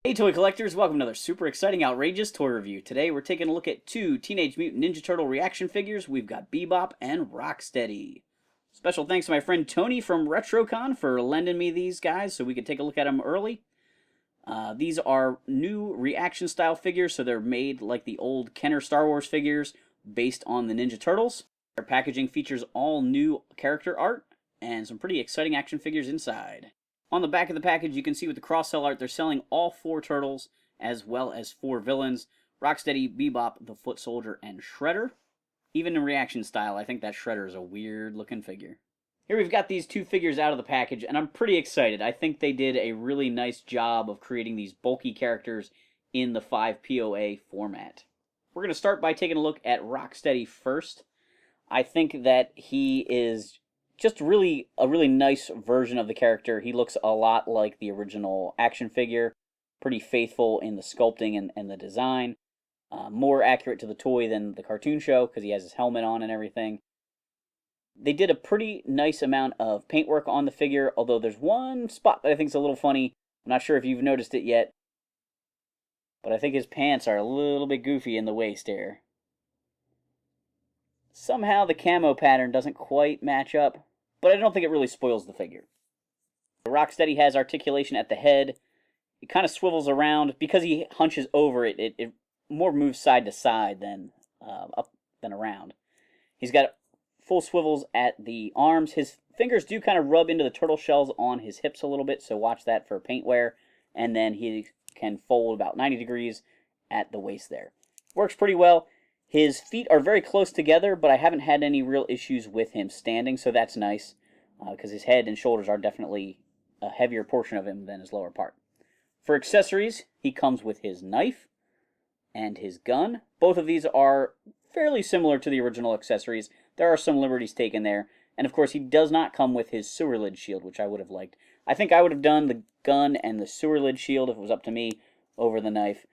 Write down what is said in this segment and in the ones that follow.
Hey toy collectors, welcome to another super exciting, outrageous toy review. Today we're taking a look at two Teenage Mutant Ninja Turtle reaction figures. We've got Bebop and Rocksteady. Special thanks to my friend Tony from RetroCon for lending me these guys so we could take a look at them early. These are new reaction style figures, so they're made like the old Kenner Star Wars figures based on the Ninja Turtles. Their packaging features all new character art and some pretty exciting action figures inside. On the back of the package, you can see with the cross-sell art, they're selling all 4 turtles, as well as 4 villains. Rocksteady, Bebop, the Foot Soldier, and Shredder. Even in reaction style, I think that Shredder is a weird-looking figure. Here we've got these 2 figures out of the package, and I'm pretty excited. I think they did a really nice job of creating these bulky characters in the 5 POA format. We're going to start by taking a look at Rocksteady first. I think that he is just a really nice version of the character. He looks a lot like the original action figure, pretty faithful in the sculpting and the design, more accurate to the toy than the cartoon show because he has his helmet on and everything. They did a pretty nice amount of paintwork on the figure, although there's one spot that I think is a little funny. I'm not sure if you've noticed it yet, but I think his pants are a little bit goofy in the waist here. Somehow the camo pattern doesn't quite match up, but I don't think it really spoils the figure. Rocksteady has articulation at the head. It kind of swivels around. Because he hunches over it, it more moves side to side than up than around. He's got full swivels at the arms. His fingers do kind of rub into the turtle shells on his hips a little bit, so watch that for paint wear. And then he can fold about 90 degrees at the waist there. Works pretty well. His feet are very close together, but I haven't had any real issues with him standing, so that's nice, because his head and shoulders are definitely a heavier portion of him than his lower part. For accessories, he comes with his knife and his gun. Both of these are fairly similar to the original accessories. There are some liberties taken there, and of course he does not come with his sewer lid shield, which I would have liked. I think I would have done the gun and the sewer lid shield, if it was up to me, over the knife.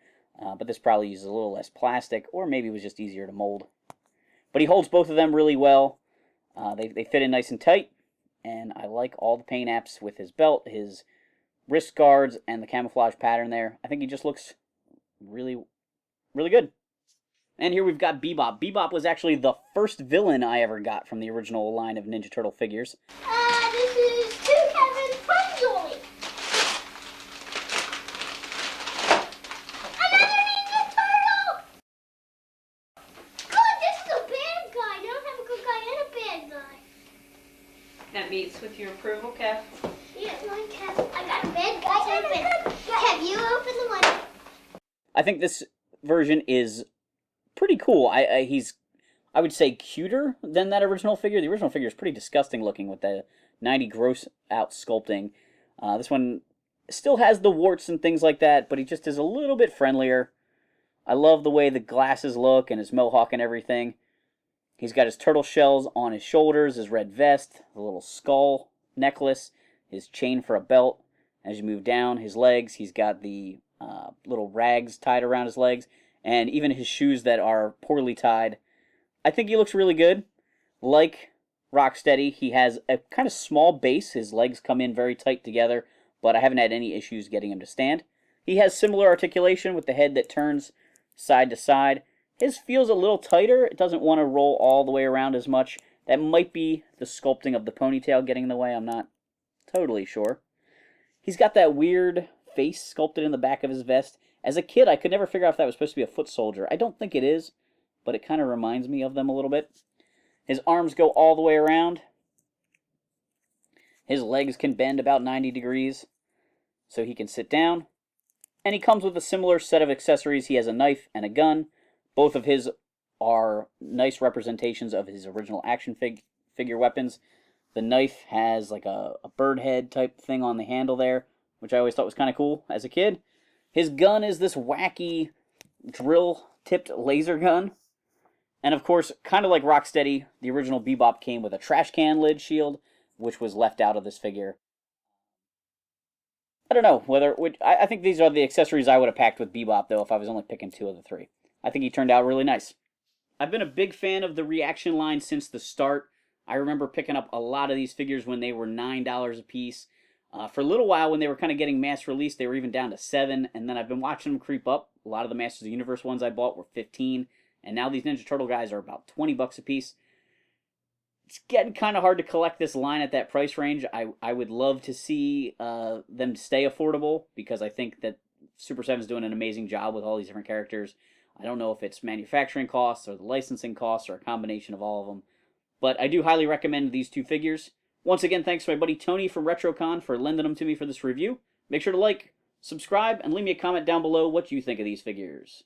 But this probably uses a little less plastic, or maybe it was just easier to mold. But he holds both of them really well. They fit in nice and tight, and I like all the paint apps with his belt, his wrist guards, and the camouflage pattern there. I think he just looks really good. And here we've got Bebop. Bebop was actually the first villain I ever got from the original line of Ninja Turtle figures. This is Kevin from Joey. That meets with your approval, Kev? Yeah, mine, Kev. I got a bad guy open. Kev, you open the one. I think this version is pretty cool. He's, I would say, cuter than that original figure. The original figure is pretty disgusting looking with the 90 gross out sculpting. This one still has the warts and things like that, but he just is a little bit friendlier. I love the way the glasses look and his mohawk and everything. He's got his turtle shells on his shoulders, his red vest, the little skull necklace, his chain for a belt. As you move down his legs, he's got the little rags tied around his legs, and even his shoes that are poorly tied. I think he looks really good. Like Rocksteady, he has a kind of small base. His legs come in very tight together, but I haven't had any issues getting him to stand. He has similar articulation with the head that turns side to side. His feels a little tighter. It doesn't want to roll all the way around as much. That might be the sculpting of the ponytail getting in the way. I'm not totally sure. He's got that weird face sculpted in the back of his vest. As a kid, I could never figure out if that was supposed to be a foot soldier. I don't think it is, but it kind of reminds me of them a little bit. His arms go all the way around. His legs can bend about 90 degrees, so he can sit down. And he comes with a similar set of accessories. He has a knife and a gun. Both of his are nice representations of his original action figure weapons. The knife has like a bird head type thing on the handle there, which I always thought was kind of cool as a kid. His gun is this wacky drill-tipped laser gun. And of course, kind of like Rocksteady, the original Bebop came with a trash can lid shield, which was left out of this figure. I don't know whether... I think these are the accessories I would have packed with Bebop, though, if I was only picking 2 of the 3. I think he turned out really nice. I've been a big fan of the ReAction line since the start. I remember picking up a lot of these figures when they were $9 a piece. For a little while, when they were kind of getting mass released, they were even down to 7, and then I've been watching them creep up. A lot of the Masters of the Universe ones I bought were 15, and now these Ninja Turtle guys are about 20 bucks a piece. It's getting kind of hard to collect this line at that price range. I would love to see them stay affordable, because I think that Super 7 is doing an amazing job with all these different characters. I don't know if it's manufacturing costs or the licensing costs or a combination of all of them, but I do highly recommend these two figures. Once again, thanks to my buddy Tony from RetroCon for lending them to me for this review. Make sure to like, subscribe, and leave me a comment down below what you think of these figures.